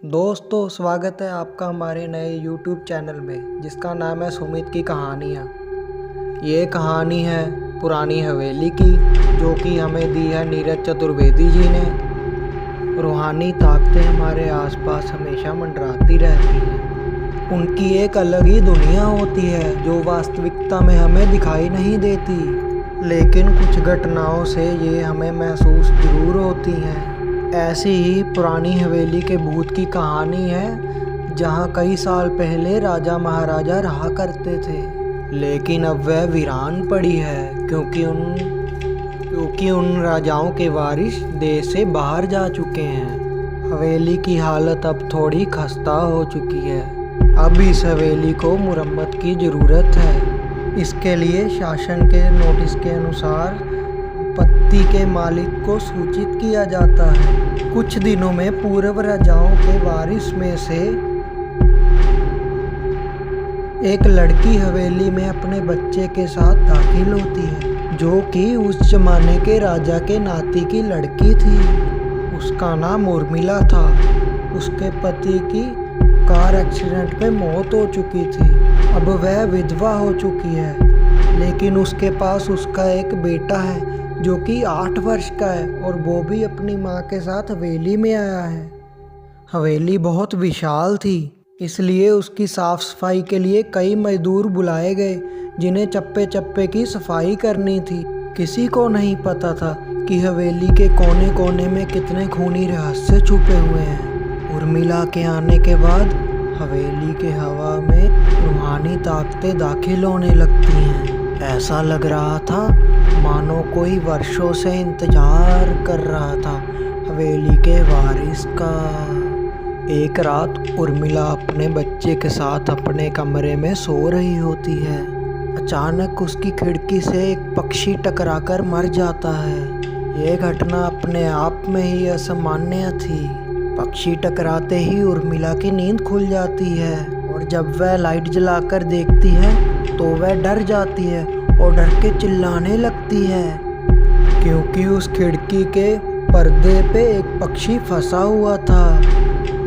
दोस्तों, स्वागत है आपका हमारे नए YouTube चैनल में जिसका नाम है सुमित की कहानियाँ। ये कहानी है पुरानी हवेली की, जो कि हमें दी है नीरज चतुर्वेदी जी ने। रूहानी ताकतें हमारे आसपास हमेशा मंडराती रहती हैं। उनकी एक अलग ही दुनिया होती है जो वास्तविकता में हमें दिखाई नहीं देती, लेकिन कुछ घटनाओं से ये हमें महसूस जरूर होती हैं। ऐसी ही पुरानी हवेली के भूत की कहानी है, जहाँ कई साल पहले राजा महाराजा रहा करते थे, लेकिन अब वह वीरान पड़ी है क्योंकि उन राजाओं के वारिस देश से बाहर जा चुके हैं। हवेली की हालत अब थोड़ी खस्ता हो चुकी है। अब इस हवेली को मुरम्मत की ज़रूरत है। इसके लिए शासन के नोटिस के अनुसार संपत्ति के मालिक को सूचित किया जाता है। कुछ दिनों में पूर्व राजाओं के वारिस में से एक लड़की हवेली में अपने बच्चे के साथ दाखिल होती है, जो कि उस जमाने के राजा के नाती की लड़की थी। उसका नाम उर्मिला था। उसके पति की कार एक्सीडेंट में मौत हो चुकी थी। अब वह विधवा हो चुकी है, लेकिन उसके पास उसका एक बेटा है जो कि 8 वर्ष का है, और वो भी अपनी माँ के साथ हवेली में आया है। हवेली बहुत विशाल थी, इसलिए उसकी साफ सफाई के लिए कई मजदूर बुलाए गए, जिन्हें चप्पे चप्पे की सफाई करनी थी। किसी को नहीं पता था कि हवेली के कोने कोने में कितने खूनी रहस्य छुपे हुए हैं। उर्मिला के आने के बाद हवेली के हवा में रूहानी ताकतें दाखिल होने लगती हैं। ऐसा लग रहा था मानो कोई वर्षों से इंतजार कर रहा था हवेली के वारिस का। एक रात उर्मिला अपने बच्चे के साथ अपने कमरे में सो रही होती है। अचानक उसकी खिड़की से एक पक्षी टकराकर मर जाता है। ये घटना अपने आप में ही असामान्य थी। पक्षी टकराते ही उर्मिला की नींद खुल जाती है, और जब वह लाइट जलाकर देखती है तो वह डर जाती है और डर के चिल्लाने लगती है, क्योंकि उस खिड़की के पर्दे पे एक पक्षी फंसा हुआ था,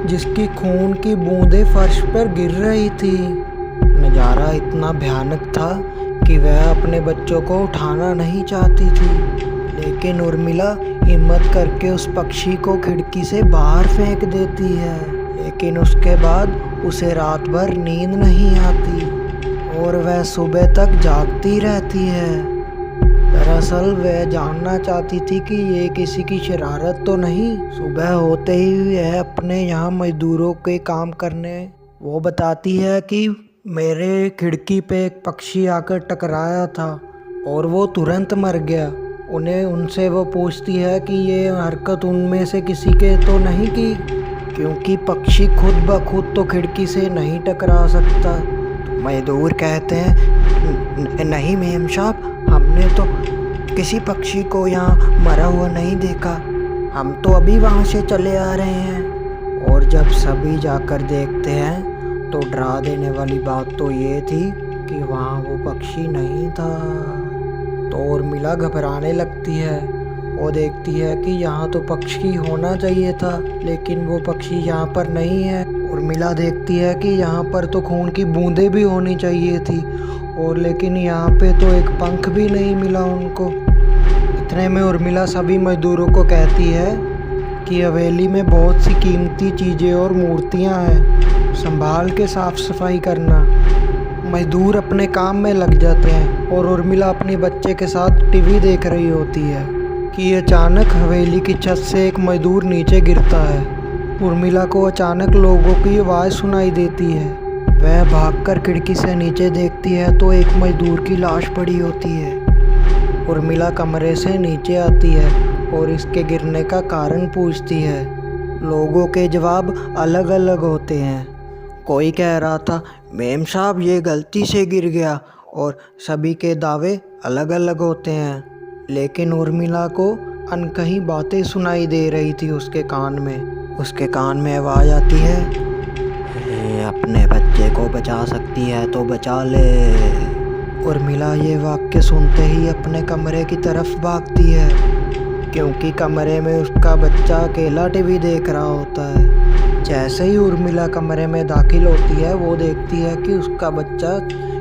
जिसकी खून की बूंदें फर्श पर गिर रही थी। नज़ारा इतना भयानक था कि वह अपने बच्चों को उठाना नहीं चाहती थी, लेकिन उर्मिला हिम्मत करके उस पक्षी को खिड़की से बाहर फेंक देती है। लेकिन उसके बाद उसे रात भर नींद नहीं आती और वह सुबह तक जागती रहती है। दरअसल वह जानना चाहती थी कि ये किसी की शरारत तो नहीं। सुबह होते ही वह अपने यहाँ मजदूरों के काम करने वो बताती है कि मेरे खिड़की पे एक पक्षी आकर टकराया था और वो तुरंत मर गया। उनसे वो पूछती है कि ये हरकत उनमें से किसी के तो नहीं की, क्योंकि पक्षी खुद ब खुद तो खिड़की से नहीं टकरा सकता। मजदूर कहते हैं, नहीं मेम साहब, हमने तो किसी पक्षी को यहाँ मरा हुआ नहीं देखा, हम तो अभी वहाँ से चले आ रहे हैं। और जब सभी जाकर देखते हैं तो डरा देने वाली बात तो ये थी कि वहाँ वो पक्षी नहीं था। तो उर्मिला घबराने लगती है और देखती है कि यहाँ तो पक्षी होना चाहिए था, लेकिन वो पक्षी यहाँ पर नहीं है। उर्मिला देखती है कि यहाँ पर तो खून की बूंदें भी होनी चाहिए थी, और लेकिन यहाँ पे तो एक पंख भी नहीं मिला उनको। इतने में उर्मिला सभी मजदूरों को कहती है कि हवेली में बहुत सी कीमती चीज़ें और मूर्तियाँ हैं, संभाल के साफ सफाई करना। मजदूर अपने काम में लग जाते हैं और उर्मिला अपने बच्चे के साथ टीवी देख रही होती है कि अचानक हवेली की छत से एक मजदूर नीचे गिरता है। उर्मिला को अचानक लोगों की आवाज़ सुनाई देती है। वह भागकर खिड़की से नीचे देखती है तो एक मजदूर की लाश पड़ी होती है। उर्मिला कमरे से नीचे आती है और इसके गिरने का कारण पूछती है। लोगों के जवाब अलग अलग होते हैं। कोई कह रहा था, मेम साहब ये गलती से गिर गया, और सभी के दावे अलग अलग होते हैं। लेकिन उर्मिला को अनकही बातें सुनाई दे रही थी उसके कान में आवाज़ आती है, अपने बच्चे को बचा सकती है तो बचा ले। उर्मिला ये वाक्य सुनते ही अपने कमरे की तरफ भागती है, क्योंकि कमरे में उसका बच्चा अकेला टीवी देख रहा होता है। जैसे ही उर्मिला कमरे में दाखिल होती है वो देखती है कि उसका बच्चा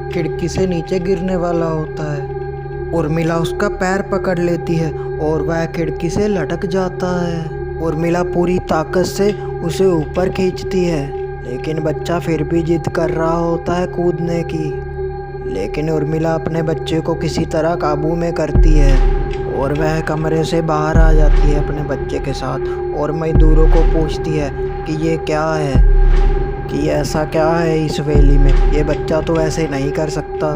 खिड़की से नीचे गिरने वाला होता है। उर्मिला उसका पैर पकड़ लेती है और वह खिड़की से लटक जाता है। उर्मिला पूरी ताकत से उसे ऊपर खींचती है, लेकिन बच्चा फिर भी जिद कर रहा होता है कूदने की। लेकिन उर्मिला अपने बच्चे को किसी तरह काबू में करती है और वह कमरे से बाहर आ जाती है अपने बच्चे के साथ और मजदूरों को पूछती है कि ये क्या है, कि ऐसा क्या है इस हवेली में, ये बच्चा तो ऐसे नहीं कर सकता।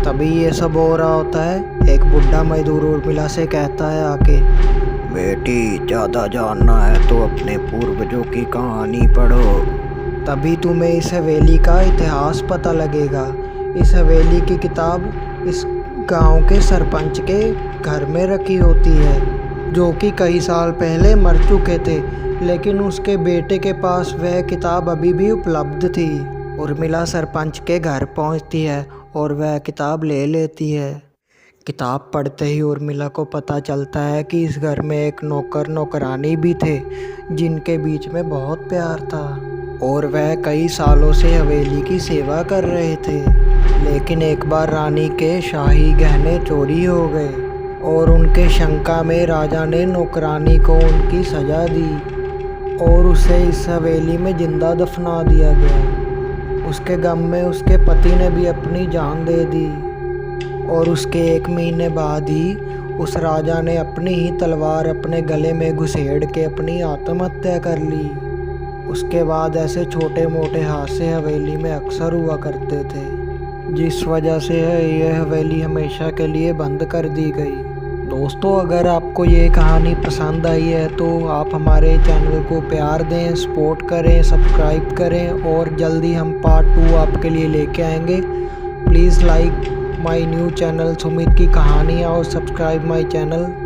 तभी ये सब हो रहा होता है। एक बुढ़ा मजदूर उर्मिला से कहता है आके, बेटी ज़्यादा जानना है तो अपने पूर्वजों की कहानी पढ़ो, तभी तुम्हें इस हवेली का इतिहास पता लगेगा। इस हवेली की किताब इस गांव के सरपंच के घर में रखी होती है, जो कि कई साल पहले मर चुके थे, लेकिन उसके बेटे के पास वह किताब अभी भी उपलब्ध थी। उर्मिला सरपंच के घर पहुंचती है और वह किताब ले लेती है। किताब पढ़ते ही उर्मिला को पता चलता है कि इस घर में एक नौकर नौकरानी भी थे, जिनके बीच में बहुत प्यार था और वह कई सालों से हवेली की सेवा कर रहे थे। लेकिन एक बार रानी के शाही गहने चोरी हो गए और उनके शंका में राजा ने नौकरानी को उनकी सजा दी और उसे इस हवेली में जिंदा दफना दिया गया। उसके गम में उसके पति ने भी अपनी जान दे दी और उसके 1 महीने बाद ही उस राजा ने अपनी ही तलवार अपने गले में घुसेड़ के अपनी आत्महत्या कर ली। उसके बाद ऐसे छोटे मोटे हादसे हवेली में अक्सर हुआ करते थे, जिस वजह से यह हवेली हमेशा के लिए बंद कर दी गई। दोस्तों, अगर आपको ये कहानी पसंद आई है तो आप हमारे चैनल को प्यार दें, सपोर्ट करें, सब्सक्राइब करें और जल्दी हम पार्ट 2 आपके लिए लेके आएंगे। Please like my new channel Sumit की कहानियाँ और सब्सक्राइब माय चैनल।